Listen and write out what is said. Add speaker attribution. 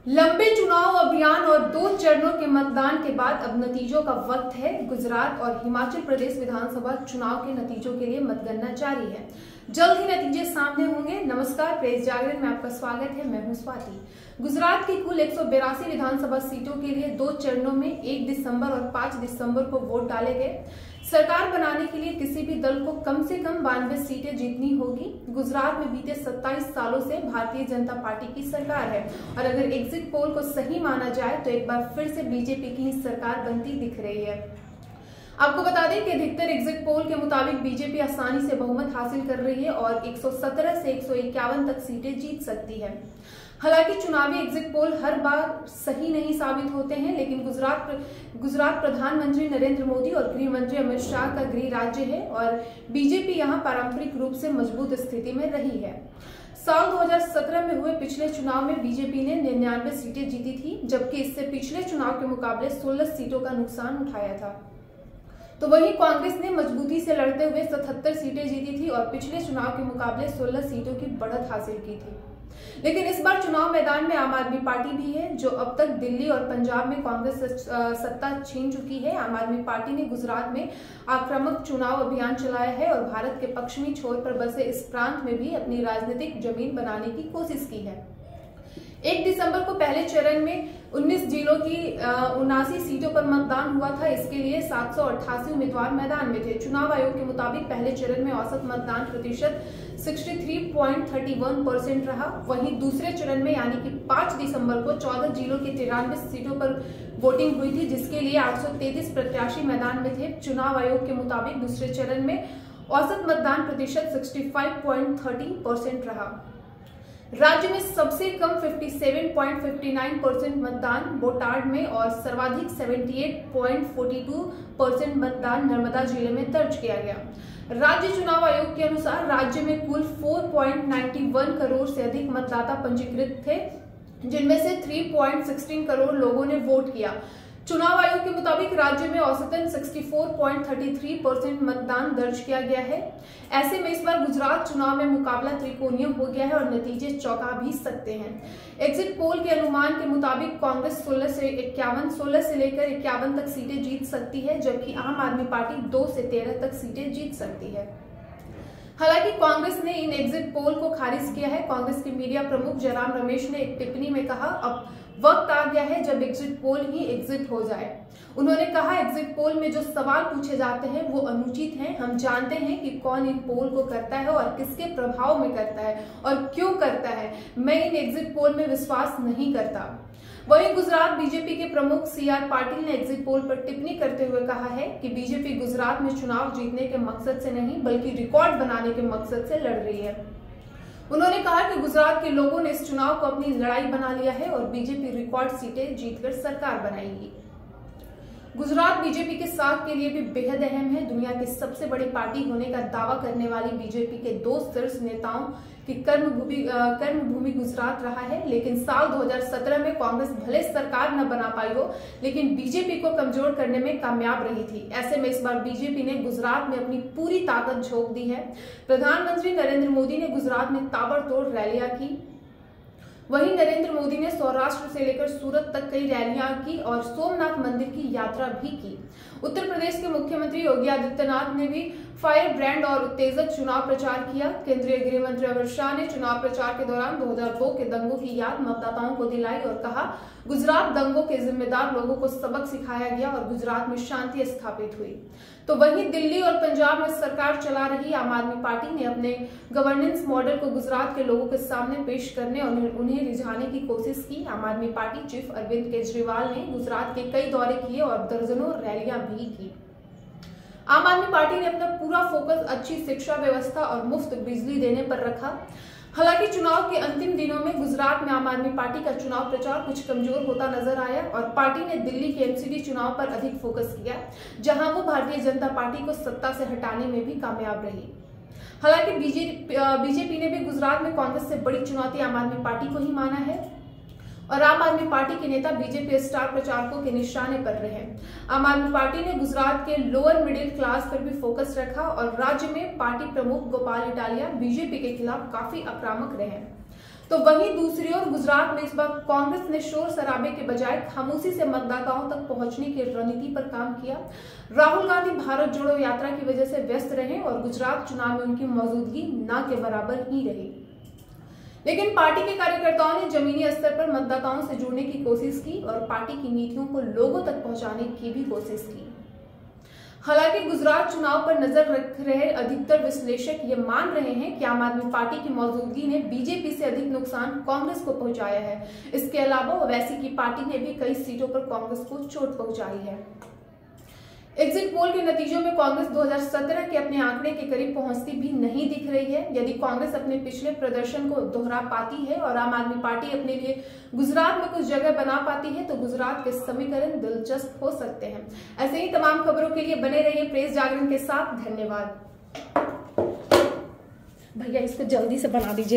Speaker 1: लंबे चुनाव अभियान और 2 चरणों के मतदान के बाद अब नतीजों का वक्त है। गुजरात और हिमाचल प्रदेश विधानसभा चुनाव के नतीजों के लिए मतगणना जारी है। जल्द ही नतीजे सामने होंगे। नमस्कार, प्रेस जागरण में आपका स्वागत है। मैं हूं स्वाति। गुजरात की कुल 182 विधानसभा सीटों के लिए 2 चरणों में 1 दिसंबर और 5 दिसंबर को वोट डाले गए। सरकार बनाने के लिए किसी भी दल को कम से कम 92 सीटें जीतनी होगी। गुजरात में बीते 27 सालों से भारतीय जनता पार्टी की सरकार है और अगर एग्जिट पोल को सही माना जाए तो एक बार फिर से बीजेपी की सरकार बनती दिख रही है। आपको बता दें कि अधिकतर एग्जिट पोल के मुताबिक बीजेपी आसानी से बहुमत हासिल कर रही है और 117 से 151 तक सीटें जीत सकती है। हालांकि चुनावी एग्जिट पोल हर बार सही नहीं साबित होते हैं, लेकिन गुजरात प्रधानमंत्री नरेंद्र मोदी और गृह मंत्री अमित शाह का गृह राज्य है और बीजेपी यहां पारंपरिक रूप से मजबूत स्थिति में रही है। साल 2017 में हुए पिछले चुनाव में बीजेपी ने 99 सीटें जीती थी, जबकि इससे पिछले चुनाव के मुकाबले 16 सीटों का नुकसान उठाया था। तो वहीं कांग्रेस ने मजबूती से लड़ते हुए 77 सीटें जीती थी और पिछले चुनाव के मुकाबले 16 सीटों की बढ़त हासिल की थी। लेकिन इस बार चुनाव मैदान में आम आदमी पार्टी भी है, जो अब तक दिल्ली और पंजाब में कांग्रेस से सत्ता छीन चुकी है। आम आदमी पार्टी ने गुजरात में आक्रामक चुनाव अभियान चलाया है और भारत के पश्चिमी छोर पर बसे इस प्रांत में भी अपनी राजनीतिक जमीन बनाने की कोशिश की है। 1 दिसंबर को पहले चरण में 19 जिलों की 79 सीटों पर मतदान हुआ था। इसके लिए 788 उम्मीदवार मैदान में थे। चुनाव आयोग के मुताबिक पहले चरण में औसत मतदान प्रतिशत 63.31% रहा। वहीं दूसरे चरण में यानी कि 5 दिसंबर को 14 जिलों की 93 सीटों पर वोटिंग हुई थी, जिसके लिए 833 प्रत्याशी मैदान में थे। चुनाव आयोग के मुताबिक दूसरे चरण में औसत मतदान प्रतिशत 65.30% रहा। राज्य में सबसे कम 57.59% मतदान बोटाड में और सर्वाधिक 78.42% मतदान नर्मदा जिले में दर्ज किया गया। राज्य चुनाव आयोग के अनुसार राज्य में कुल 4.91 करोड़ से अधिक मतदाता पंजीकृत थे, जिनमें से 3.16 करोड़ लोगों ने वोट किया। चुनाव आयोग के मुताबिक राज्य में औसतन 64.33% मतदान दर्ज किया गया है। ऐसे में इस बार गुजरात चुनाव में मुकाबला त्रिकोणीय हो गया है और नतीजे चौंका भी सकते हैं। एग्जिट पोल के अनुमान के मुताबिक कांग्रेस 16 से लेकर 51 तक सीटें जीत सकती है, जबकि आम आदमी पार्टी 2 से 13 तक सीटें जीत सकती है। हालांकि कांग्रेस ने इन एग्जिट पोल को खारिज किया है। कांग्रेस के मीडिया प्रमुख जयराम रमेश ने एक टिप्पणी में कहा, अब वक्त आ गया है जब एग्जिट पोल ही एग्जिट हो जाए। उन्होंने कहा, एग्जिट पोल में जो सवाल पूछे जाते हैं वो अनुचित हैं। हम जानते हैं कि कौन इन पोल को करता है और किसके प्रभाव में करता है और क्यों करता है। मैं इन एग्जिट पोल में विश्वास नहीं करता। वहीं गुजरात बीजेपी के प्रमुख CR पाटिल ने एग्जिट पोल पर टिप्पणी करते हुए कहा है कि बीजेपी गुजरात में चुनाव जीतने के मकसद से नहीं बल्कि रिकॉर्ड बनाने के मकसद से लड़ रही है। उन्होंने कहा कि गुजरात के लोगों ने इस चुनाव को अपनी लड़ाई बना लिया है और बीजेपी रिकॉर्ड सीटें जीतकर सरकार बनाएगी। गुजरात बीजेपी के साथ के लिए भी बेहद अहम है। दुनिया की सबसे बड़ी पार्टी होने का दावा करने वाली बीजेपी के 2 शीर्ष नेताओं की कर्मभूमि गुजरात रहा है। लेकिन साल 2017 में कांग्रेस भले सरकार न बना पाई हो, लेकिन बीजेपी को कमजोर करने में कामयाब रही थी। ऐसे में इस बार बीजेपी ने गुजरात में अपनी पूरी ताकत झोंक दी है। प्रधानमंत्री नरेंद्र मोदी ने गुजरात में ताबड़तोड़ रैलियां की। वहीं नरेंद्र मोदी ने सौराष्ट्र से लेकर सूरत तक कई रैलियां की और सोमनाथ मंदिर की यात्रा भी की। उत्तर प्रदेश के मुख्यमंत्री योगी आदित्यनाथ ने भी फायर ब्रांड और उत्तेजक चुनाव प्रचार किया। केंद्रीय गृह मंत्री अमित शाह ने चुनाव प्रचार के दौरान 2002 के दंगों की याद मतदाताओं को दिलाई और कहा, गुजरात दंगों के जिम्मेदार लोगों को सबक सिखाया गया और गुजरात में शांति स्थापित हुई। तो वहीं दिल्ली और पंजाब में सरकार चला रही आम आदमी पार्टी ने अपने गवर्नेंस मॉडल को गुजरात के लोगों के सामने पेश करने और उन्हें रिझाने की कोशिश की। आम आदमी पार्टी चीफ अरविंद केजरीवाल ने गुजरात के कई दौरे किए और दर्जनों रैलियां भी की। आम आदमी पार्टी ने अपना पूरा फोकस अच्छी शिक्षा व्यवस्था और मुफ्त बिजली देने पर रखा। हालांकि चुनाव के अंतिम दिनों में गुजरात में आम आदमी पार्टी का चुनाव प्रचार कुछ कमजोर होता नजर आया और पार्टी ने दिल्ली के MCD चुनाव पर अधिक फोकस किया, जहां वो भारतीय जनता पार्टी को सत्ता से हटाने में भी कामयाब रही। हालांकि बीजेपी ने भी गुजरात में कांग्रेस से बड़ी चुनौती आम आदमी पार्टी को ही माना है और आम आदमी पार्टी के नेता बीजेपी स्टार प्रचारकों के निशाने पर रहे। आम आदमी पार्टी ने गुजरात के लोअर मिडिल क्लास पर भी फोकस रखा और राज्य में पार्टी प्रमुख गोपाल इटालिया बीजेपी के खिलाफ काफी आक्रामक रहे। तो वहीं दूसरी ओर गुजरात में इस बार कांग्रेस ने शोर शराबे के बजाय खामोशी से मतदाताओं तक पहुंचने की रणनीति पर काम किया। राहुल गांधी भारत जोड़ो यात्रा की वजह से व्यस्त रहे और गुजरात चुनाव में उनकी मौजूदगी न के बराबर ही रही। लेकिन पार्टी के कार्यकर्ताओं ने जमीनी स्तर पर मतदाताओं से जुड़ने की कोशिश की और पार्टी की नीतियों को लोगों तक पहुंचाने की भी कोशिश की। हालांकि गुजरात चुनाव पर नजर रख रहे अधिकतर विश्लेषक ये मान रहे हैं कि आम आदमी पार्टी की मौजूदगी ने बीजेपी से अधिक नुकसान कांग्रेस को पहुंचाया है। इसके अलावा ओवैसी की पार्टी ने भी कई सीटों पर कांग्रेस को चोट पहुंचाई है। एग्जिट पोल के नतीजों में कांग्रेस 2017 के अपने आंकड़े के करीब पहुंचती भी नहीं दिख रही है। यदि कांग्रेस अपने पिछले प्रदर्शन को दोहरा पाती है और आम आदमी पार्टी अपने लिए गुजरात में कुछ जगह बना पाती है तो गुजरात के समीकरण दिलचस्प हो सकते हैं। ऐसे ही तमाम खबरों के लिए बने रहिए प्रेस जागरण के साथ। धन्यवाद। भैया इसको जल्दी से बना दीजिए।